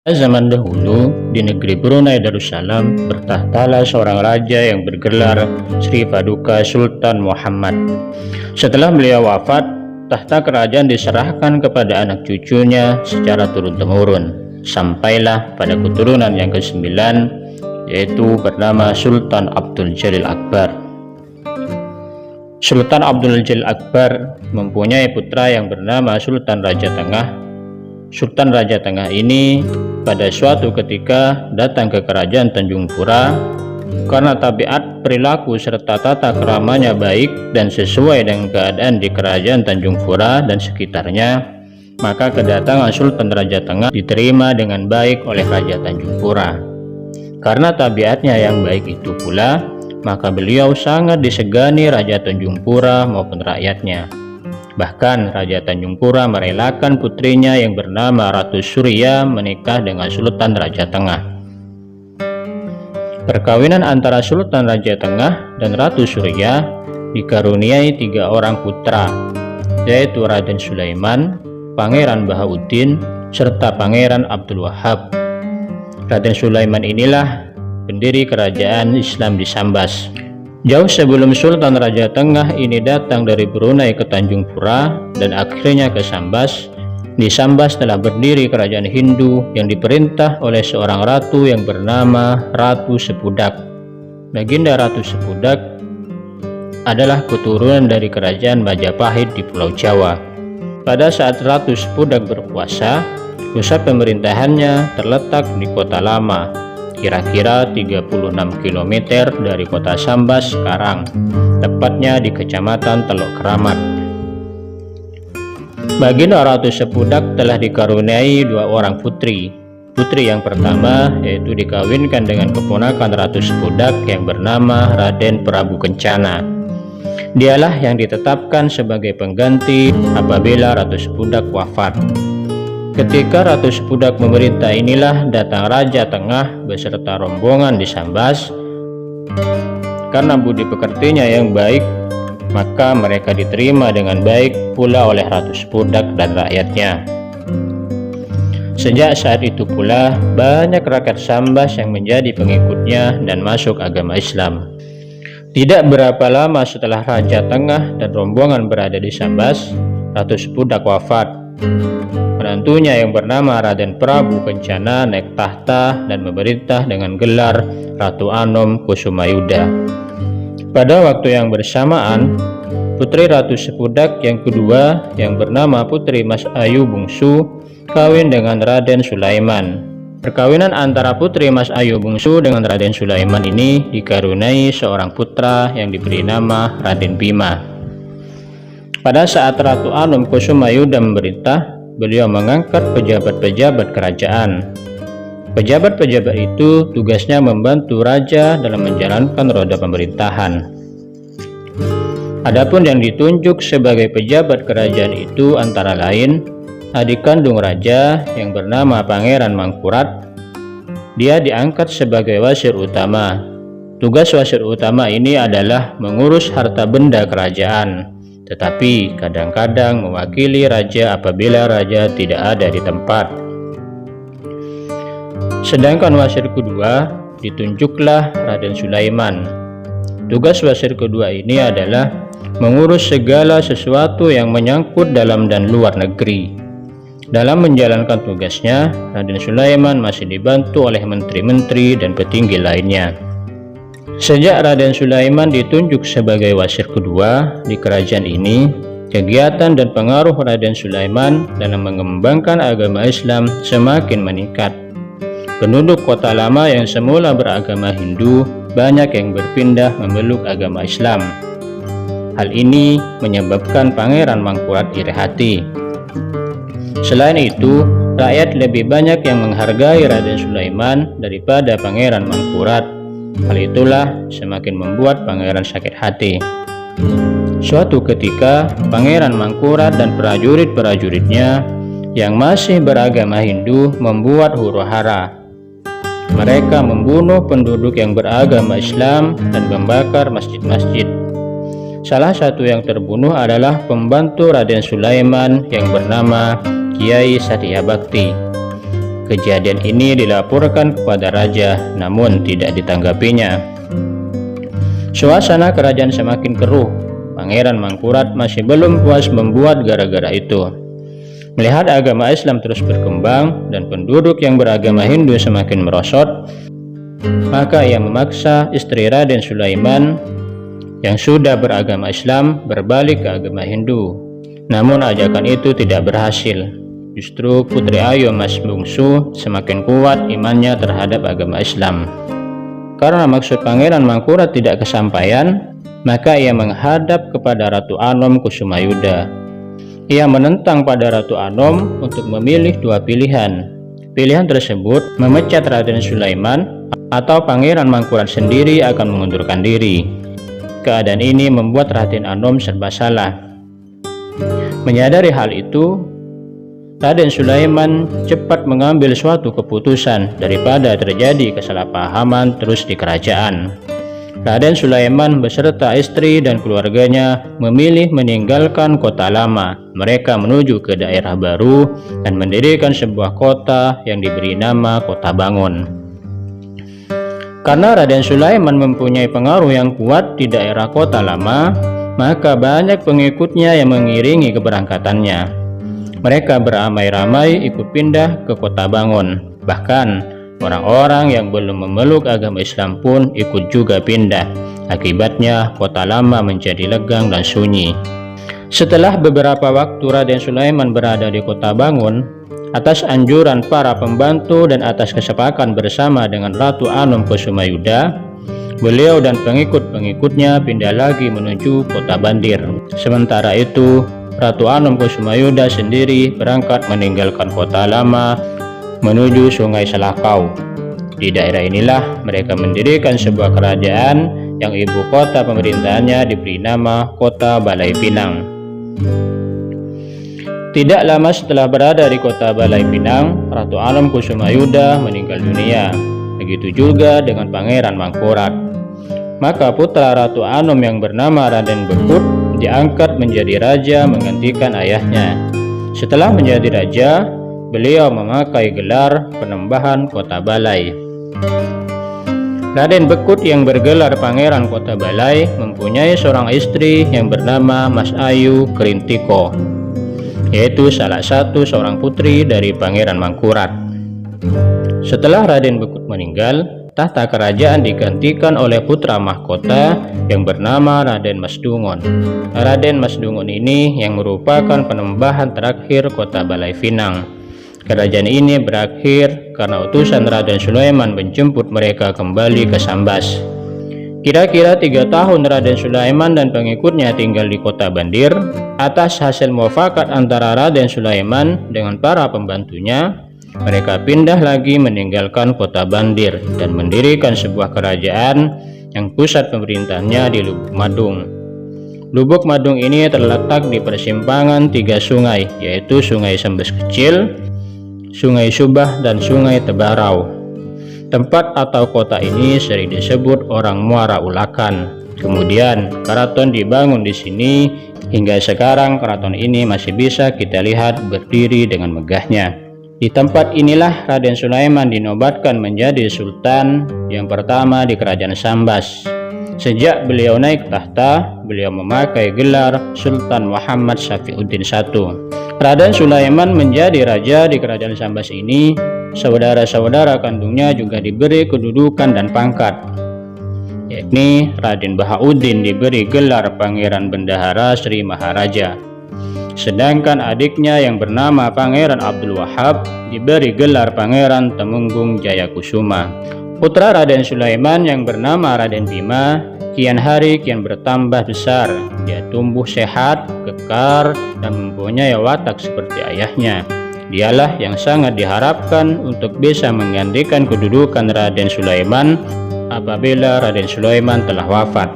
Zaman dahulu, di negeri Brunei Darussalam, bertahtalah seorang raja yang bergelar Sri Paduka Sultan Muhammad. Setelah beliau wafat, tahta kerajaan diserahkan kepada anak cucunya secara turun-temurun, sampailah pada keturunan yang ke-9, yaitu bernama Sultan Abdul Jalil Akbar. Sultan Abdul Jalil Akbar mempunyai putra yang bernama Sultan Raja Tengah. Sultan Raja Tengah ini pada suatu ketika datang ke kerajaan Tanjung Pura. Karena tabiat, perilaku serta tata keramanya baik dan sesuai dengan keadaan di kerajaan Tanjung Pura dan sekitarnya, maka kedatangan Sultan Raja Tengah diterima dengan baik oleh Raja Tanjung Pura. Karena tabiatnya yang baik itu pula, maka beliau sangat disegani Raja Tanjung Pura maupun rakyatnya. Bahkan Raja Tanjung Pura merelakan putrinya yang bernama Ratu Surya menikah dengan Sultan Raja Tengah. Perkawinan antara Sultan Raja Tengah dan Ratu Surya dikaruniai 3 orang putra, yaitu Raden Sulaiman, Pangeran Bahauddin, serta Pangeran Abdul Wahab. Raden Sulaiman inilah pendiri kerajaan Islam di Sambas. Jauh sebelum Sultan Raja Tengah ini datang dari Brunei ke Tanjung Pura dan akhirnya ke Sambas, di Sambas telah berdiri kerajaan Hindu yang diperintah oleh seorang ratu yang bernama Ratu Sepudak. Baginda Ratu Sepudak adalah keturunan dari kerajaan Majapahit di Pulau Jawa. Pada saat Ratu Sepudak berkuasa, pusat pemerintahannya terletak di Kota Lama, kira-kira 36 km dari kota Sambas sekarang, tepatnya di Kecamatan Teluk Keramat. Baginda Ratu Sepudak telah dikaruniai 2 orang putri. Putri yang pertama yaitu dikawinkan dengan keponakan Ratu Sepudak yang bernama Raden Prabu Kencana. Dialah yang ditetapkan sebagai pengganti apabila Ratu Sepudak wafat. Ketika Ratu Sepudak memerintah inilah datang Raja Tengah beserta rombongan di Sambas. Karena budi pekertinya yang baik, maka mereka diterima dengan baik pula oleh Ratu Sepudak dan rakyatnya. Sejak saat itu pula banyak rakyat Sambas yang menjadi pengikutnya dan masuk agama Islam. Tidak berapa lama setelah Raja Tengah dan rombongan berada di Sambas, Ratu Sepudak wafat. Menantunya yang bernama Raden Prabu Kencana naik tahta dan memerintah dengan gelar Ratu Anom Kusumayuda. Pada waktu yang bersamaan, putri Ratu Sepudak yang kedua yang bernama Putri Mas Ayu Bungsu kawin dengan Raden Sulaiman. Perkawinan antara Putri Mas Ayu Bungsu dengan Raden Sulaiman ini dikaruniai seorang putra yang diberi nama Raden Bima. Pada saat Ratu Anom Kusumayuda memerintah, beliau mengangkat pejabat-pejabat kerajaan. Pejabat-pejabat itu tugasnya membantu raja dalam menjalankan roda pemerintahan. Adapun yang ditunjuk sebagai pejabat kerajaan itu antara lain adik kandung raja yang bernama Pangeran Mangkurat. Dia diangkat sebagai wasir utama. Tugas wasir utama ini adalah mengurus harta benda kerajaan, tetapi kadang-kadang mewakili raja apabila raja tidak ada di tempat. Sedangkan wasir kedua ditunjuklah Raden Sulaiman. Tugas wasir kedua ini adalah mengurus segala sesuatu yang menyangkut dalam dan luar negeri. Dalam menjalankan tugasnya, Raden Sulaiman masih dibantu oleh menteri-menteri dan petinggi lainnya. Sejak Raden Sulaiman ditunjuk sebagai wasir kedua di kerajaan ini, kegiatan dan pengaruh Raden Sulaiman dalam mengembangkan agama Islam semakin meningkat. Penduduk Kota Lama yang semula beragama Hindu banyak yang berpindah memeluk agama Islam. Hal ini menyebabkan Pangeran Mangkurat iri hati. Selain itu, rakyat lebih banyak yang menghargai Raden Sulaiman daripada Pangeran Mangkurat. Hal itulah semakin membuat pangeran sakit hati. Suatu ketika, Pangeran Mangkurat dan prajurit-prajuritnya yang masih beragama Hindu membuat huru-hara. Mereka membunuh penduduk yang beragama Islam dan membakar masjid-masjid. Salah satu yang terbunuh adalah pembantu Raden Sulaiman yang bernama Kiai Satya Bakti. Kejadian ini dilaporkan kepada raja, namun tidak ditanggapinya. Suasana kerajaan semakin keruh. Pangeran Mangkurat masih belum puas membuat gara-gara itu. Melihat agama Islam terus berkembang dan penduduk yang beragama Hindu semakin merosot, maka ia memaksa istri Raden Sulaiman yang sudah beragama Islam berbalik ke agama Hindu. Namun ajakan itu tidak berhasil. Justru Putri Ayu Mas Bungsu semakin kuat imannya terhadap agama Islam. Karena maksud Pangeran Mangkurat tidak kesampaian, maka ia menghadap kepada Ratu Anom Kusumayuda. Ia menentang pada Ratu Anom untuk memilih dua pilihan. Pilihan tersebut memecat Raden Sulaiman atau Pangeran Mangkurat sendiri akan mengundurkan diri. Keadaan ini membuat Raden Anom serba salah. Menyadari hal itu, Raden Sulaiman cepat mengambil suatu keputusan daripada terjadi kesalahpahaman terus di kerajaan. Raden Sulaiman beserta istri dan keluarganya memilih meninggalkan kota lama. Mereka menuju ke daerah baru dan mendirikan sebuah kota yang diberi nama Kota Bangun. Karena Raden Sulaiman mempunyai pengaruh yang kuat di daerah kota lama, maka banyak pengikutnya yang mengiringi keberangkatannya. Mereka beramai-ramai ikut pindah ke Kota Bangun. Bahkan orang-orang yang belum memeluk agama Islam pun ikut juga pindah. Akibatnya kota lama menjadi legang dan sunyi. Setelah beberapa waktu Raden Sulaiman berada di Kota Bangun, atas anjuran para pembantu dan atas kesepakatan bersama dengan Ratu Anom Kusumayuda, beliau dan pengikut-pengikutnya pindah lagi menuju Kota Bandir. Sementara itu, Ratu Anom Kusumayuda sendiri berangkat meninggalkan kota lama menuju Sungai Selakau. Di daerah inilah mereka mendirikan sebuah kerajaan yang ibu kota pemerintahannya diberi nama Kota Balai Pinang. Tidak lama setelah berada di Kota Balai Pinang, Ratu Anom Kusumayuda meninggal dunia. Begitu juga dengan Pangeran Mangkurat. Maka putra Ratu Anom yang bernama Raden Bekut diangkat menjadi raja menggantikan ayahnya. Setelah menjadi raja, beliau memakai gelar Penembahan Kota Balai. Raden Bekut yang bergelar Pangeran Kota Balai mempunyai seorang istri yang bernama Mas Ayu Kerintiko, yaitu salah satu seorang putri dari Pangeran Mangkurat. Setelah Raden Bekut meninggal, tahta kerajaan digantikan oleh putra mahkota yang bernama Raden Masdungon. Raden Masdungon ini yang merupakan penembahan terakhir Kota Balai Pinang. Kerajaan ini berakhir karena utusan Raden Sulaiman menjemput mereka kembali ke Sambas. Kira-kira 3 tahun Raden Sulaiman dan pengikutnya tinggal di Kota Bandir. Atas hasil mufakat antara Raden Sulaiman dengan para pembantunya, mereka pindah lagi meninggalkan Kota Bandir dan mendirikan sebuah kerajaan yang pusat pemerintahannya di Lubuk Madung. Lubuk Madung ini terletak di persimpangan 3 sungai, yaitu Sungai Sembes Kecil, Sungai Subah, dan Sungai Tebarau. Tempat atau kota ini sering disebut orang Muara Ulakan. Kemudian keraton dibangun di sini. Hingga sekarang keraton ini masih bisa kita lihat berdiri dengan megahnya. Di tempat inilah Raden Sulaiman dinobatkan menjadi sultan yang pertama di kerajaan Sambas. Sejak beliau naik tahta, beliau memakai gelar Sultan Muhammad Syafiuddin I. Raden Sulaiman menjadi raja di kerajaan Sambas ini. Saudara-saudara kandungnya juga diberi kedudukan dan pangkat, yakni Raden Bahauddin diberi gelar Pangeran Bendahara Sri Maharaja. Sedangkan adiknya yang bernama Pangeran Abdul Wahab diberi gelar Pangeran Temenggung Jayakusuma. Putra Raden Sulaiman yang bernama Raden Bima kian hari kian bertambah besar. Dia tumbuh sehat, kekar, dan mempunyai watak seperti ayahnya. Dialah yang sangat diharapkan untuk bisa menggantikan kedudukan Raden Sulaiman apabila Raden Sulaiman telah wafat.